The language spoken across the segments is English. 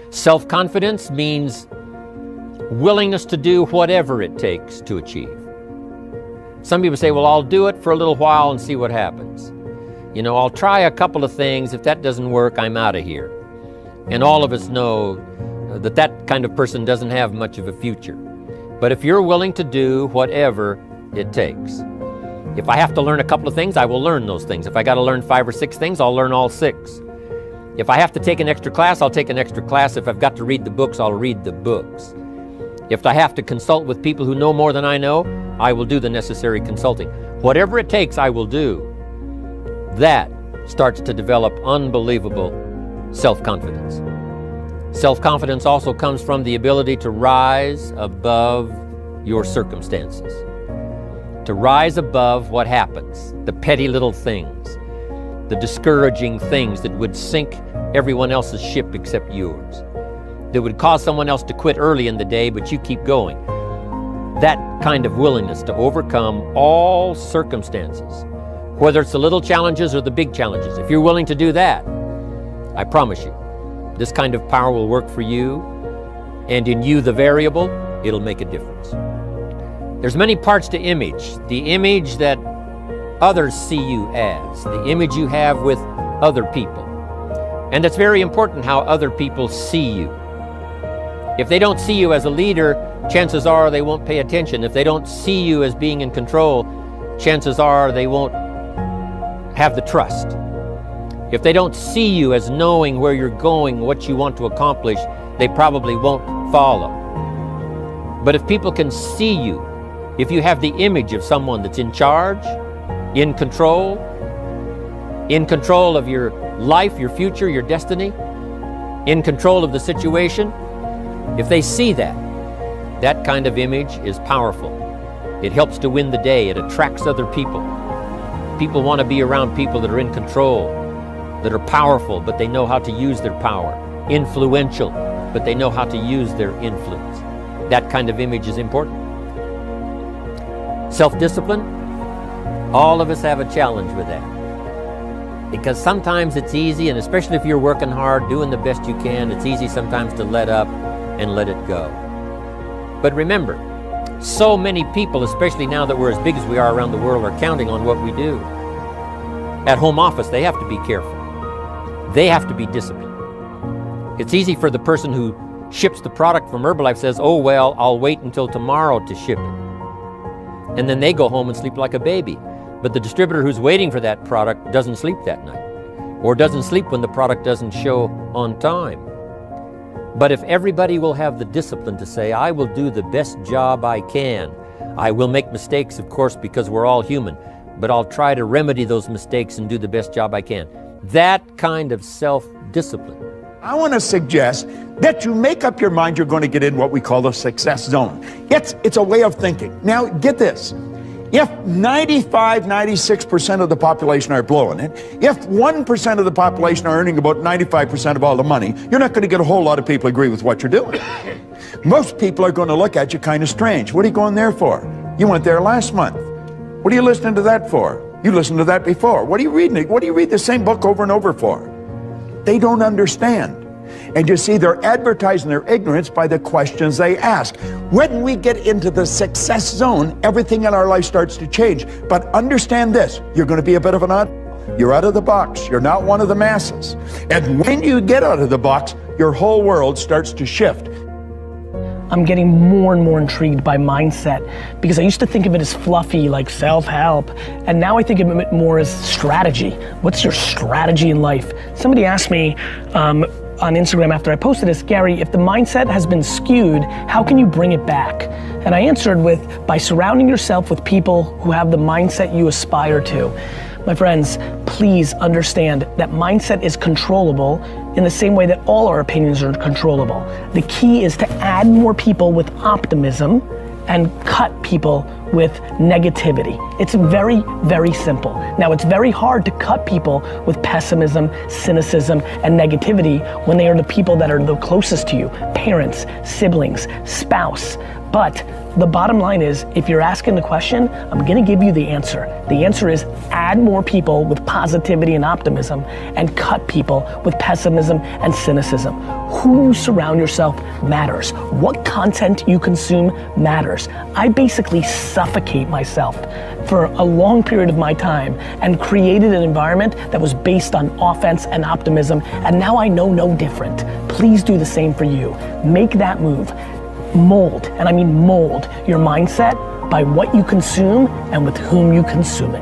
Self-confidence means willingness to do whatever it takes to achieve. Some people say, well, I'll do it for a little while and see what happens. You know, I'll try a couple of things. If that doesn't work, I'm out of here. And all of us know that that kind of person doesn't have much of a future. But if you're willing to do whatever it takes, if I have to learn a couple of things, I will learn those things. If I got to learn 5 or 6 things, I'll learn all 6. If I have to take an extra class, I'll take an extra class. If I've got to read the books, I'll read the books. If I have to consult with people who know more than I know, I will do the necessary consulting. Whatever it takes, I will do. That starts to develop unbelievable self-confidence. Self-confidence also comes from the ability to rise above your circumstances, to rise above what happens, the petty little things, the discouraging things that would sink everyone else's ship except yours, that would cause someone else to quit early in the day, but you keep going. That kind of willingness to overcome all circumstances, whether it's the little challenges or the big challenges. If you're willing to do that, I promise you, this kind of power will work for you, and in you, the variable, it'll make a difference. There's many parts to image. The image that others see you as, the image you have with other people. And it's very important how other people see you. If they don't see you as a leader, chances are they won't pay attention. If they don't see you as being in control, chances are they won't have the trust. If they don't see you as knowing where you're going, what you want to accomplish, they probably won't follow. But if people can see you, if you have the image of someone that's in charge, in control of your life, your future, your destiny, in control of the situation, if they see that, that kind of image is powerful. It helps to win the day. It attracts other people. People want to be around people that are in control, that are powerful, but they know how to use their power. Influential, but they know how to use their influence. That kind of image is important. Self-discipline, all of us have a challenge with that. Because sometimes it's easy, and especially if you're working hard, doing the best you can, it's easy sometimes to let up and let it go. But remember, so many people, especially now that we're as big as we are around the world, are counting on what we do. At home office, they have to be careful. They have to be disciplined. It's easy for the person who ships the product from Herbalife says, oh, well, I'll wait until tomorrow to ship it. And then they go home and sleep like a baby. But the distributor who's waiting for that product doesn't sleep that night, or doesn't sleep when the product doesn't show on time. But if everybody will have the discipline to say, I will do the best job I can. I will make mistakes, of course, because we're all human, but I'll try to remedy those mistakes and do the best job I can. That kind of self-discipline. I want to suggest that you make up your mind you're going to get in what we call the success zone. It's a way of thinking. Now, get this. If 96% of the population are blowing it, if 1% of the population are earning about 95% of all the money, you're not going to get a whole lot of people agree with what you're doing. Most people are going to look at you kind of strange. What are you going there for? You went there last month. What are you listening to that for? You listened to that before. What are you reading? What do you read the same book over and over for? They don't understand. And you see, they're advertising their ignorance by the questions they ask. When we get into the success zone, everything in our life starts to change. But understand this, you're going to be a bit of an odd. You're out of the box. You're not one of the masses. And when you get out of the box, your whole world starts to shift. I'm getting more and more intrigued by mindset, because I used to think of it as fluffy, like self-help, and now I think of it more as strategy. What's your strategy in life? Somebody asked me on Instagram after I posted this, Gary, if the mindset has been skewed, how can you bring it back? And I answered with, by surrounding yourself with people who have the mindset you aspire to. My friends, please understand that mindset is controllable in the same way that all our opinions are controllable. The key is to add more people with optimism and cut people with negativity. It's very, very simple. Now, it's very hard to cut people with pessimism, cynicism, and negativity when they are the people that are the closest to you. Parents, siblings, spouse, But the bottom line is, if you're asking the question, I'm gonna give you the answer. The answer is add more people with positivity and optimism and cut people with pessimism and cynicism. Who you surround yourself matters. What content you consume matters. I basically suffocate myself for a long period of my time and created an environment that was based on offense and optimism, and now I know no different. Please do the same for you. Make that move. Mold, and I mean mold, your mindset by what you consume and with whom you consume it.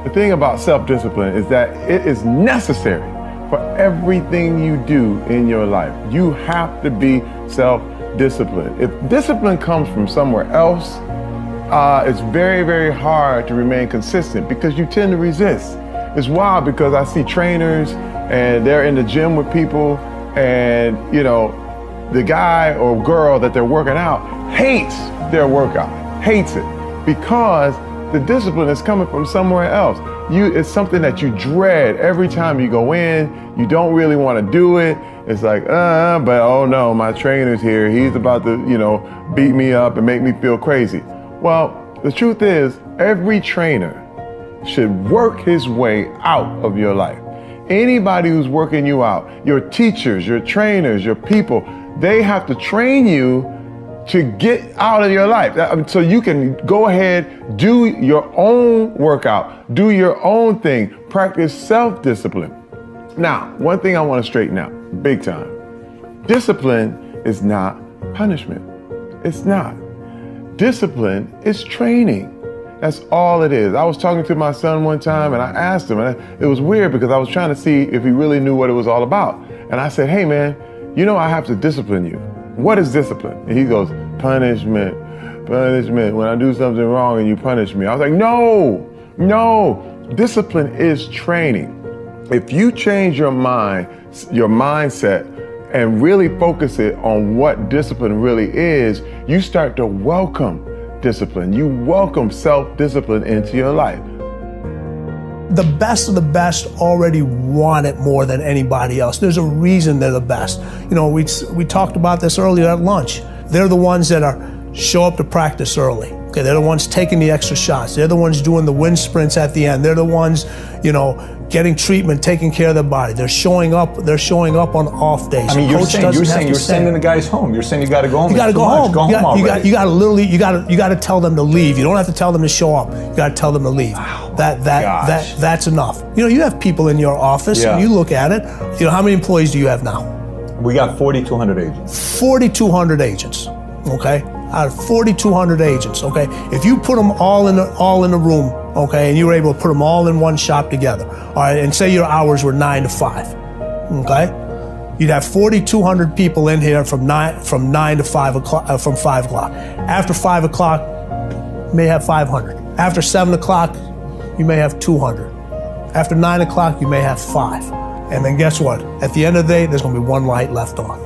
The thing about self-discipline is that it is necessary for everything you do in your life. You have to be self-disciplined. If discipline comes from somewhere else, it's very, very hard to remain consistent because you tend to resist. It's wild because I see trainers and they're in the gym with people, and you know, the guy or girl that they're working out hates their workout, hates it, because the discipline is coming from somewhere else. It's something that you dread every time you go in. You don't really want to do it. It's like, but oh no, my trainer's here. He's about to, beat me up and make me feel crazy. Well, the truth is, every trainer should work his way out of your life. Anybody who's working you out, your teachers, your trainers, your people, they have to train you to get out of your life. So you can go ahead, do your own workout, do your own thing, practice self-discipline. Now, one thing I want to straighten out, big time. Discipline is not punishment. It's not. Discipline is training. That's all it is. I was talking to my son one time and I asked him, and it was weird because I was trying to see if he really knew what it was all about. And I said, hey man, I have to discipline you. What is discipline? And he goes, punishment. When I do something wrong and you punish me. I was like, no. Discipline is training. If you change your mindset, and really focus it on what discipline really is, you start to welcome discipline. You welcome self-discipline into your life. The best of the best already want it more than anybody else. There's a reason they're the best. We talked about this earlier at lunch. They're the ones that show up to practice early. Okay, they're the ones taking the extra shots. They're the ones doing the wind sprints at the end. They're the ones, getting treatment, taking care of their body. They're showing up on off days. I mean, you're sending the guys home. You're saying you got to go home. You got to go home. Go home already. You got to tell them to leave. You don't have to tell them to show up. You got to tell them to leave. Wow. That's enough. You have people in your office, and you look at it. How many employees do you have now? We got 4,200 agents. 4,200 agents. Okay. Out of 4,200 agents, okay? If you put them all in the room, okay, and you were able to put them all in one shop together, all right, and say your hours were 9 to 5, okay? You'd have 4,200 people in here from 9 to 5 o'clock, from 5 o'clock. After 5 o'clock, you may have 500. After 7 o'clock, you may have 200. After 9 o'clock, you may have 5. And then guess what? At the end of the day, there's gonna be one light left on.